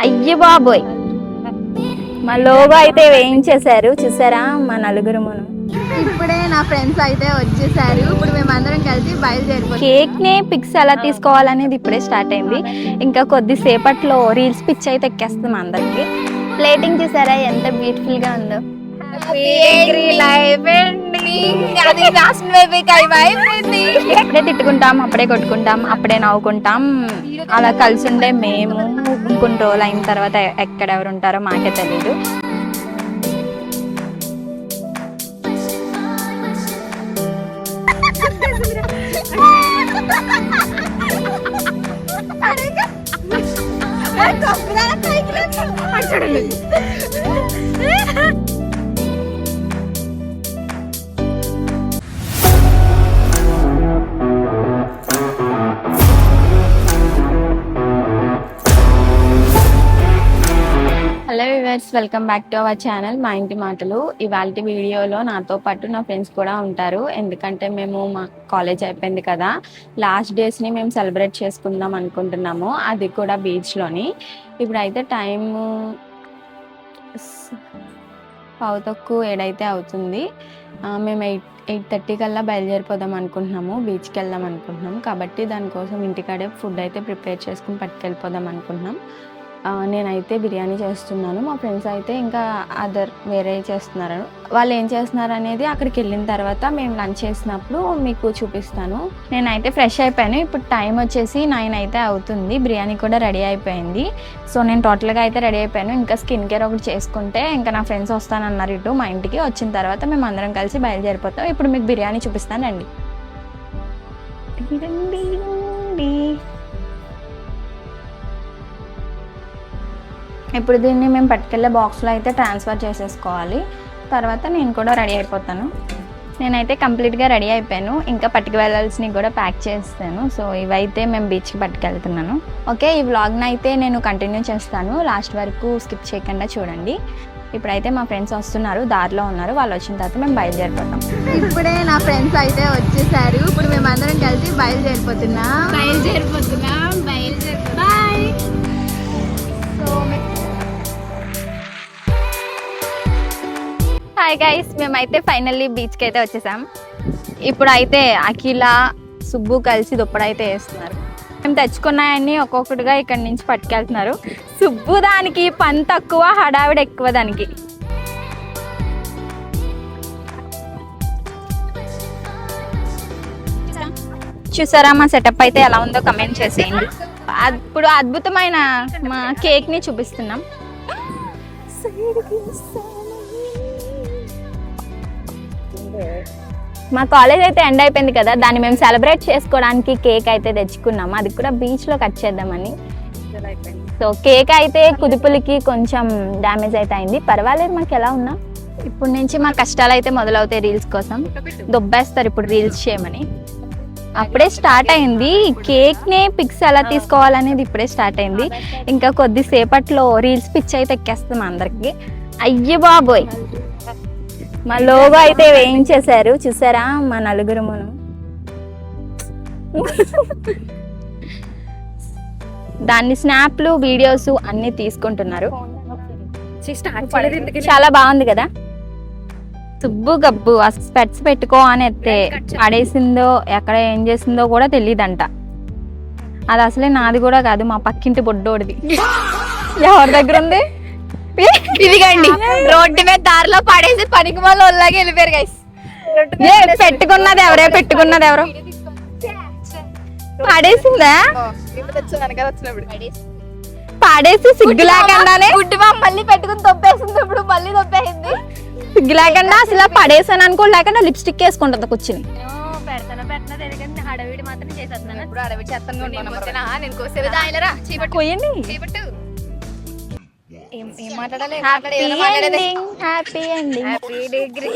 అయ్య బాబోయ్, మా లోగో అయితే వేయించేశారు చూసారా మా నలుగురుమును. ఇప్పుడే నా ఫ్రెండ్స్ అయితే వచ్చేసారు. ఇప్పుడు మేమందరం కలిసి బయలుదేరిపోతాం. కేక్ నే పిక్స్ ఎలా తీసుకోవాలనేది ఇప్పుడే స్టార్ట్ అయింది. ఇంకా కొద్దిసేపట్లో రీల్స్ పిచ్ అయితే ఎక్కేస్తాం అందరికి. ప్లేటింగ్ చూసారా ఎంత బ్యూటిఫుల్ గా ఉందో. అప్పుడే తిట్టుకుంటాం, అప్పుడే కొట్టుకుంటాం, అప్పుడే నవ్వుకుంటాం. అలా కలిసి ఉండే మేము కొన్ని రోజులు అయిన తర్వాత ఎక్కడెవరు ఉంటారో మాకే తెలీదు. Hello viewers, welcome back to our channel మా ఇంటి మాటలు. ఇవాళ వీడియోలో నాతో పాటు నా ఫ్రెండ్స్ కూడా ఉంటారు. ఎందుకంటే మేము మా కాలేజ్ అయిపోయింది కదా, లాస్ట్ డేస్ని మేము సెలబ్రేట్ చేసుకుందాం అనుకుంటున్నాము, అది కూడా బీచ్లోని. ఇప్పుడైతే టైము 7:15 అయితే అవుతుంది. మేము 8:30 కల్లా బయలుదేరిపోదాం అనుకుంటున్నాము, బీచ్కి వెళ్దాం అనుకుంటున్నాము. కాబట్టి దానికోసం ఇంటికాడే ఫుడ్ అయితే ప్రిపేర్ చేసుకుని పట్టుకెళ్ళిపోదాం అనుకుంటున్నాం. నేనైతే బిర్యానీ చేస్తున్నాను, మా ఫ్రెండ్స్ అయితే ఇంకా వేరే చేస్తున్నారు. వాళ్ళు ఏం చేస్తున్నారు అనేది అక్కడికి వెళ్ళిన తర్వాత మేము లంచ్ చేసినప్పుడు మీకు చూపిస్తాను. నేనైతే ఫ్రెష్ అయిపోయాను. ఇప్పుడు టైం వచ్చేసి 9 అయితే అవుతుంది. బిర్యానీ కూడా రెడీ అయిపోయింది. సో నేను టోటల్గా అయితే రెడీ అయిపోయాను. ఇంకా స్కిన్ కేర్ ఒకటి చేసుకుంటే ఇంకా నా ఫ్రెండ్స్ వస్తానన్నారు ఇటు మా ఇంటికి. వచ్చిన తర్వాత మేము అందరం కలిసి బయలుదేరిపోతాం. ఇప్పుడు మీకు బిర్యానీ చూపిస్తానండి. ఇప్పుడు దీన్ని మేము పట్టుకెళ్ళే బాక్స్లో అయితే ట్రాన్స్ఫర్ చేసేసుకోవాలి. తర్వాత నేను కూడా రెడీ అయిపోతాను. నేనైతే కంప్లీట్గా రెడీ అయిపోయాను. ఇంకా పట్టుకు వెళ్ళాల్సినవి కూడా ప్యాక్ చేస్తాను. సో ఇవైతే మేము బీచ్కి పట్టుకెళ్తున్నాను. ఓకే, ఈ వ్లాగ్ని అయితే నేను కంటిన్యూ చేస్తాను, లాస్ట్ వరకు స్కిప్ చేయకుండా చూడండి. ఇప్పుడైతే మా ఫ్రెండ్స్ వస్తున్నారు, దారిలో ఉన్నారు. వాళ్ళు వచ్చిన తర్వాత మేము బయలుదేరిపోతాం. ఇప్పుడే నా ఫ్రెండ్స్ అయితే వచ్చేసారు. ఇప్పుడు మేమందరం కలిసి బయలుదేరిపోతున్నాం. బాయ్. హాయ్ గైస్, మేమైతే ఫైనల్లీ బీచ్కి అయితే వచ్చేసాం. ఇప్పుడైతే అఖిల, సుబ్బు కలిసి దుప్పడైతే వేస్తున్నారు. మేము తెచ్చుకున్నాయన్నీ ఒక్కొక్కటిగా ఇక్కడి నుంచి పట్టుకెళ్తున్నారు. సుబ్బు దానికి పని తక్కువ, హడావిడి ఎక్కువ దానికి. చూసారా మా సెటప్ అయితే ఎలా ఉందో కమెంట్ చేసేయండి. ఇప్పుడు అద్భుతమైన మా కేక్ని చూపిస్తున్నాం. మా కాలేజ్ అయితే ఎండ్ అయిపోయింది కదా, దాన్ని మేము సెలబ్రేట్ చేసుకోవడానికి కేక్ అయితే తెచ్చుకున్నాము. అది కూడా బీచ్లో కట్ చేద్దామని. సో కేక్ అయితే కుదుపులకి కొంచెం డ్యామేజ్ అయితే అయింది. పర్వాలేదు, మాకు ఎలా ఉన్నా. ఇప్పుడు నుంచి మా కష్టాలు అయితే మొదలవుతాయి. రీల్స్ కోసం దొబ్బేస్తారు ఇప్పుడు రీల్స్ చేయమని. అప్పుడే స్టార్ట్ అయింది. కేక్ నే పిక్స్ ఎలా తీసుకోవాలనేది ఇప్పుడే స్టార్ట్ అయింది. ఇంకా కొద్దిసేపట్లో రీల్స్ పిచ్ అయితే ఎక్కేస్తాం అందరికి. అయ్య బాబోయ్, మా లోగో అయితే వేయించేశారు చూసారా మా నలుగురుమును. దాన్ని స్నాప్లు, వీడియోస్ అన్ని తీసుకుంటున్నారు. చాలా బాగుంది కదా. సుబ్బు గబ్బు స్పెట్స్ పెట్టుకో అని ఎత్తే పడేసిందో ఎక్కడ ఏం చేసిందో కూడా తెలియదంట. అది అసలే నాది కూడా కాదు, మా పక్కింటి బొడ్డోడిది. ఎవరి దగ్గర ఉంది? ఇదిగండి, రోడ్డు మీద దారిలో పడేసి పనికి వాళ్ళు వాళ్ళలాగే వెళ్ళిపోయారు గైస్. పెట్టుకున్నది ఎవరో పడేసిందా? పడేసి సిగ్గు లేకుండానే మళ్ళీ పెట్టుకుని తొప్పేసింది. ఇప్పుడు మళ్ళీ తొప్పేసింది సిగ్గు లేకుండా. అసలు పడేసాను అనుకో, లేకుండా లిప్స్టిక్ వేసుకుంటుంది కూర్చుని. అడవిడి మాత్రం చేసేస్తున్నాను. ఇప్పుడు అడవి చేస్తాను. ఏం మాట్లాడాలి? Happy ending. Happy degree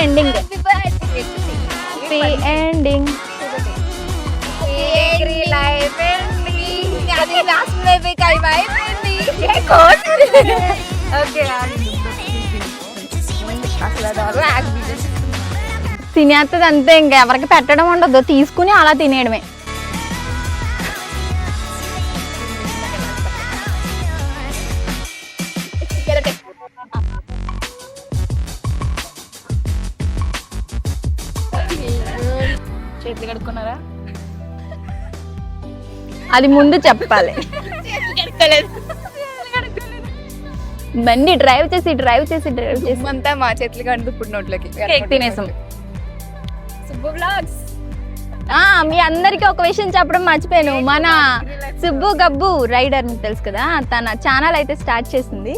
ending. Happy ending. Life ending. అది లాస్ట్ అయిపోయింది. ఓకే తినేస్తుంది అంతే, ఇంకా ఎవరికి పెట్టడం ఉండదు, తీసుకుని అలా తినేయడమే. చేతులు కడుక్కున్నారా? అది ముందు చెప్పాలి. బండి డ్రైవ్ చేసి అంతా మా చేతులు కడుపు ఇప్పుడు నోట్లోకి కేక్ తినేసాం. సుబ్బు వ్లాగ్స్. మీ అందరికి ఒక విషయం చెప్పడం మర్చిపోయాను, మన సుబ్బు గబ్బు రైడర్ మీకు తెలుసు కదా, తన ఛానల్ అయితే స్టార్ట్ చేసింది.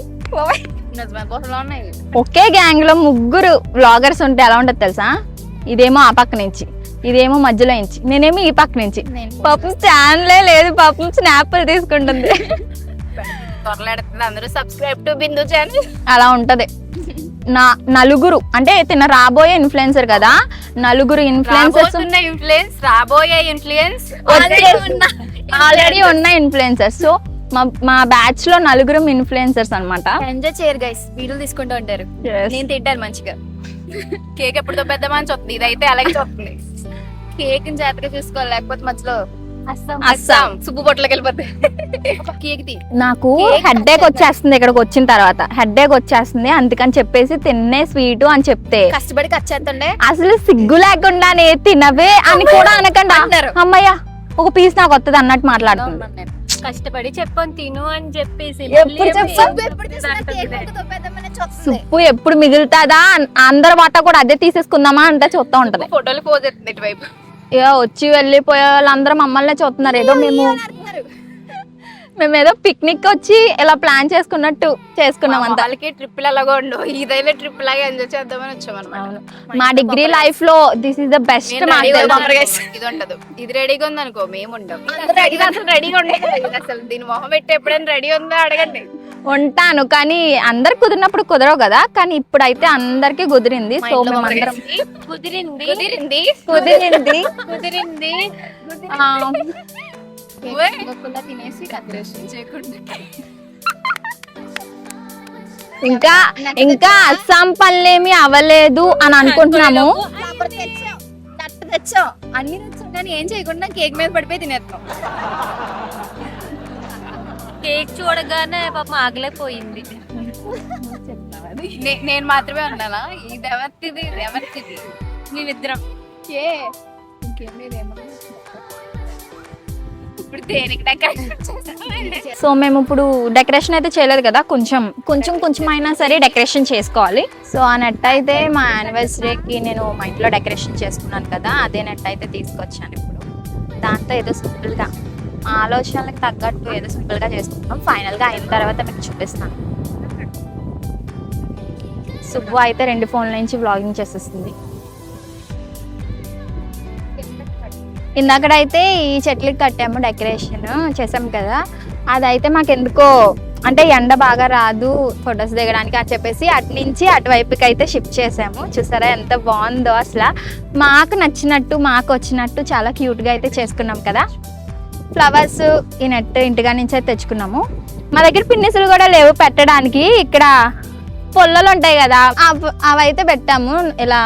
ఒకే గ్యాంగ్ లో 3 వ్లాగర్స్ ఉంటే ఎలా ఉంటది తెలుసా? ఇదేమో ఆ పక్క నుంచి, ఇదేమో మధ్యలో నుంచి, నేనేమో ఈ పక్క నుంచి. పాపం ఛానలే లేదు, పాపం స్నాప్లు తీసుకుంటుంది. అందరూ సబ్స్క్రైబ్ టు బిందు ఛానల్. అలా ఉంటది. నలుగురు అంటే తిన రాబోయే ఇన్ఫ్లుయెన్సర్ కదా, నలుగురు ఇన్ఫ్లుయెన్సర్స్, రాబోయే ఇన్ఫ్లుయెన్స్ ఆల్రెడీ ఉన్న ఇన్ఫ్లుయెన్సర్స్. సో మా బ్యాచ్ లో 4 ఇన్ఫ్లుయెన్సర్స్ అన్నమాట. ఎంజాయ్ చేయరు గైస్, వీడియోలు తీసుకుంటూ ఉంటారు. నేను తింటాను మంచిగా. కేక్ ఎప్పుడుతో పెద్ద మంచి వస్తుంది, ఇదైతే అలాగే చూస్తుంది. కేక్ జాగ్రత్తగా చూసుకోవాలి, లేకపోతే మధ్యలో అస్సాం సుబ్బు బొట్టలోకి వెళ్ళిపోతాయి. కేక్ నాకు హెడ్ఏక్ వచ్చేస్తుంది, ఇక్కడికి వచ్చిన తర్వాత హెడ్ఏక్ వచ్చేస్తుంది, అందుకని చెప్పేసి తిన్నే స్వీట్ అని చెప్తే కష్టపడి వచ్చేస్తుండే అసలు సిగ్గు లేకుండానే తినవే అని కూడా అనకుండా అమ్మయ్య ఒక పీస్ నాకు వస్తుంది అన్నట్టు మాట్లాడుతుంది. కష్టపడి చెప్పని తిను అని చెప్పేసి సుప్పు ఎప్పుడు మిగులుతుందా, అందరి వాటా కూడా అదే తీసేసుకుందామా అంటే చూస్తూ ఉంటది. ఫోటోలు పోజ్ అవుతుంది ఇటువైపు. ఇక వచ్చి వెళ్ళిపోయే వాళ్ళందరూ మమ్మల్ని చూస్తున్నారు, ఏదో మేము ఏదో పిక్నిక్ వచ్చి ఇలా ప్లాన్ చేసుకున్నట్టు చేసుకున్నాం అంతా. వాళ్ళకి ట్రిప్పులు ఎలాగో ఉండవు, ఇదైతే ట్రిప్ లాగా ఎంజాయ్ చేద్దామని వచ్చామన్నమాట. మా డిగ్రీ లైఫ్ లో దిస్ ఇస్ ద బెస్ట్. ఇది ఉండదు, ఇది రెడీగా ఉంది అనుకో, మేము ఉండవు. అసలు రెడీగా ఉండదు, అసలు దీని మొహం పెట్టి ఎప్పుడైనా రెడీ ఉందో అడగండి. ఉంటాను కానీ అందరు కుదిరినప్పుడు కుదరవు కదా, కానీ ఇప్పుడైతే అందరికి కుదిరింది. సో మేమందరం కుదిరింది ఇంకా అస్సాం పనులేమి అవ్వలేదు అని అనుకుంటున్నాము. తెచ్చాం అన్ని తెచ్చాం కానీ ఏం చేయకుండా కేక్ మీద పడిపోయి తినేస్తాం. కేక్ చూడగానే పాపం ఆగలేకపోయింది. నేను మాత్రమే ఉన్నానా? ఇది ఎవరిది నేనిద్దరం. ఇంకేం లేదేమో. ఇప్పుడు దేనికి డెకరేషన్? సో మేము ఇప్పుడు డెకరేషన్ అయితే చేయలేదు కదా, కొంచెం అయినా సరే డెకరేషన్ చేసుకోవాలి. సో ఆ నెట్ అయితే మా యానివర్సరీకి నేను మా ఇంట్లో డెకరేషన్ చేసుకున్నాను కదా, అదే నెట్ అయితే తీసుకొచ్చాను. ఇప్పుడు దాంతో ఏదో సింపుల్గా మా ఆలోచనలకు తగ్గట్టు ఏదో సింపుల్గా చేసుకుంటాం. ఫైనల్గా అయిన తర్వాత మీకు చూపిస్తాను. సుబ్బు అయితే 2 ఫోన్ల నుంచి వ్లాగింగ్ చేసేస్తుంది. ఇందాకడైతే ఈ చెట్లకి కట్టాము, డెకరేషన్ చేసాము కదా, అదైతే మాకు ఎందుకో అంటే ఎండ బాగా రాదు ఫొటోస్ దిగడానికి అని చెప్పేసి అటు నుంచి అటువైపుకి అయితే షిఫ్ట్ చేసాము. చూసారా ఎంత బాగుందో, అసలు మాకు నచ్చినట్టు మాకు వచ్చినట్టు చాలా క్యూట్గా అయితే చేసుకున్నాం కదా. ఫ్లవర్స్ ఈ నెట్ ఇంటిగా నుంచి అయితే తెచ్చుకున్నాము. మా దగ్గర పిన్నిసులు కూడా లేవు పెట్టడానికి, ఇక్కడ పొల్లలు ఉంటాయి కదా అవైతే పెట్టాము ఇలా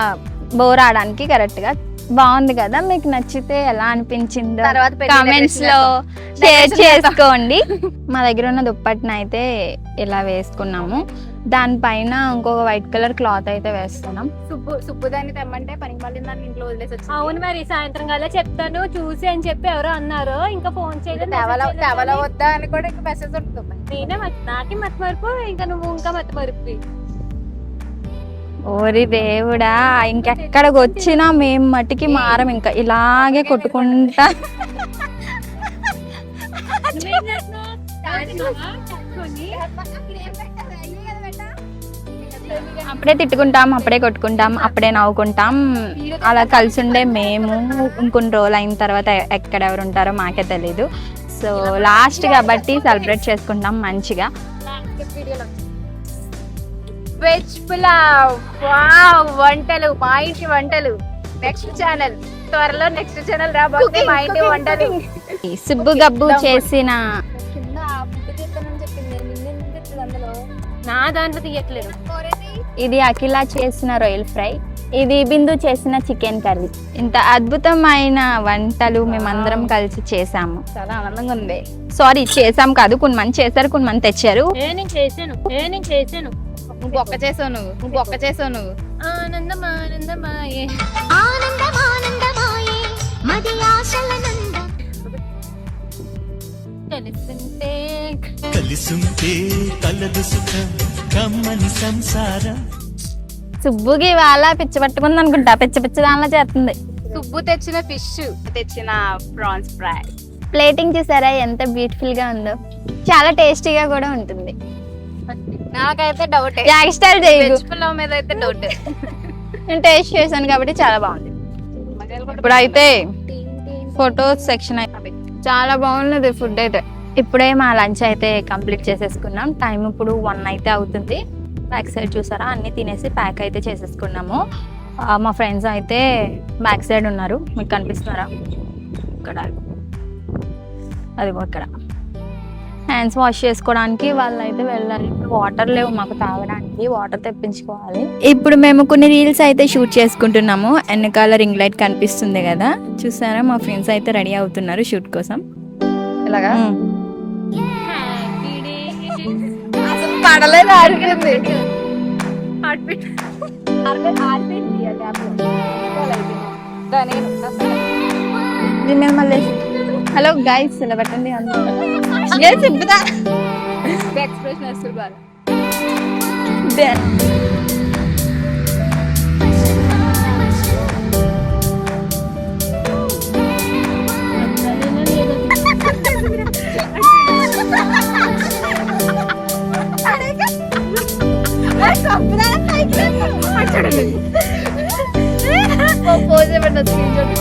బోర్ ఆడడానికి. కరెక్ట్గా బాగుంది కదా, మీకు నచ్చితే ఎలా అనిపించిందో కామెంట్స్ లో షేర్ చేసుకోండి. మా దగ్గర ఉన్న దుప్పటిని అయితే ఇలా వేసుకున్నాము, దానిపైన ఇంకొక వైట్ కలర్ క్లాత్ అయితే వేస్తున్నాం. సుబ్బు దాన్ని తెమ్మంటే పనికి మళ్ళీ దాన్ని ఇంట్లో వదిలేసి వచ్చి. అవును మరి సాయంత్రం కల్లా చెప్తాను చూసి అని చెప్పి ఎవరో అన్నారు, ఇంకా ఫోన్ చేయలేదు వద్దా అని కూడా ఇంకా మెసేజ్ ఉంటుంది. నేనే నాకే మతి మరుపు, ఇంకా నువ్వు ఇంకా మతి మరుపు. ఓరి దేవుడా, ఇంకెక్కడికి వచ్చినా మేము మట్టికి మారం, ఇంకా ఇలాగే కొట్టుకుంటా. అప్పుడే తిట్టుకుంటాం, అప్పుడే కొట్టుకుంటాం, అప్పుడే నవ్వుకుంటాం. అలా కలిసి ఉండే మేము ఇంకొన్ని రోజులు అయిన తర్వాత ఎక్కడెవరు ఉంటారో మాకే తెలీదు. సో లాస్ట్ కాబట్టి సెలబ్రేట్ చేసుకుంటాం మంచిగా. వెజ్ పులావ్, వావ్, వంటలు, మా ఇంటి వంటలు. నెక్స్ట్ ఛానల్ త్వరలో నెక్స్ట్ ఛానల్ రాబోతే మా ఇంటి వంటలు. సుబ్బు గబ్బు చేసిన నా దాంట్లో తీయట్లేదు. ఇది అఖిల చేసిన రొయ్యల్ ఫ్రై, ఇది బిందు చేసిన చికెన్ కర్రీ. ఇంత అద్భుతమైన వంటలు మేమందరం కలిసి చేసాము. చాలా ఆనందంగా ఉంది. సారీ, చేసాం కాదు, కొన్ని మంది చేశారు, కొన్ని మంది తెచ్చారు. నేను చేశాను నువ్వు బొక్క చేసావు నువ్వు ఆనందమానందమాయే మది ఆశలనంద తెలుస్తుంటే కలిసుంటే కలదు సుఖం కమ్మని సంసారం. సుబ్బుకి ఇవాళ పిచ్చి పట్టుకుంది అనుకుంటా, పిచ్చి పిచ్చి దానిలో చేస్తుంది. సుబ్బు తెచ్చిన ఫిష్, తెచ్చిన ప్రాన్స్ ఫ్రై. ప్లేటింగ్ చూసారా ఎంత బ్యూటిఫుల్ గా ఉందో, చాలా టేస్టీగా కూడా ఉంటుంది. నాకైతే డౌట్, యాక్ స్టైల్ చేయకు, వెజ్ పులావ్ మీద అయితే డౌట్. నేను టేస్ట్ చేశాను కాబట్టి చాలా బాగుంది. ఇప్పుడైతే ఫోటోస్ సెక్షన్ అయితే చాలా బాగున్నది ఫుడ్ అయితే. ఇప్పుడే మా లంచ్ అయితే కంప్లీట్ చేసేసుకున్నాం. టైం ఇప్పుడు 1 అయితే అవుతుంది. బ్యాక్ సైడ్ చూసారా అన్ని తినేసి ప్యాక్ అయితే చేసేసుకున్నాము. మా ఫ్రెండ్స్ అయితే బ్యాక్ సైడ్ ఉన్నారు, మీకు కనిపిస్తున్నారా? ఇక్కడ అది ఇక్కడ హ్యాండ్స్ వాష్ చేసుకోవడానికి వాళ్ళు అయితే వెళ్ళాలి. ఇప్పుడు వాటర్ లేవు మాకు తాగడానికి, వాటర్ తెప్పించుకోవాలి. ఇప్పుడు మేము కొన్ని రీల్స్ అయితే షూట్ చేసుకుంటున్నాము. వెనకాల రింగ్ లైట్ కనిపిస్తుంది కదా, చూసారా? మా ఫ్రెండ్స్ అయితే రెడీ అవుతున్నారు షూట్ కోసం. ఇలాగా అసలు పడలేదు, ఆరిపోయింది. మళ్ళీ హలో గైస్ ఇలా పెట్టండి ఎక్స్ప్రెషన్ వస్తుంది బాగా. పోజ్ ఇవ్వండి, స్క్రీన్ షాట్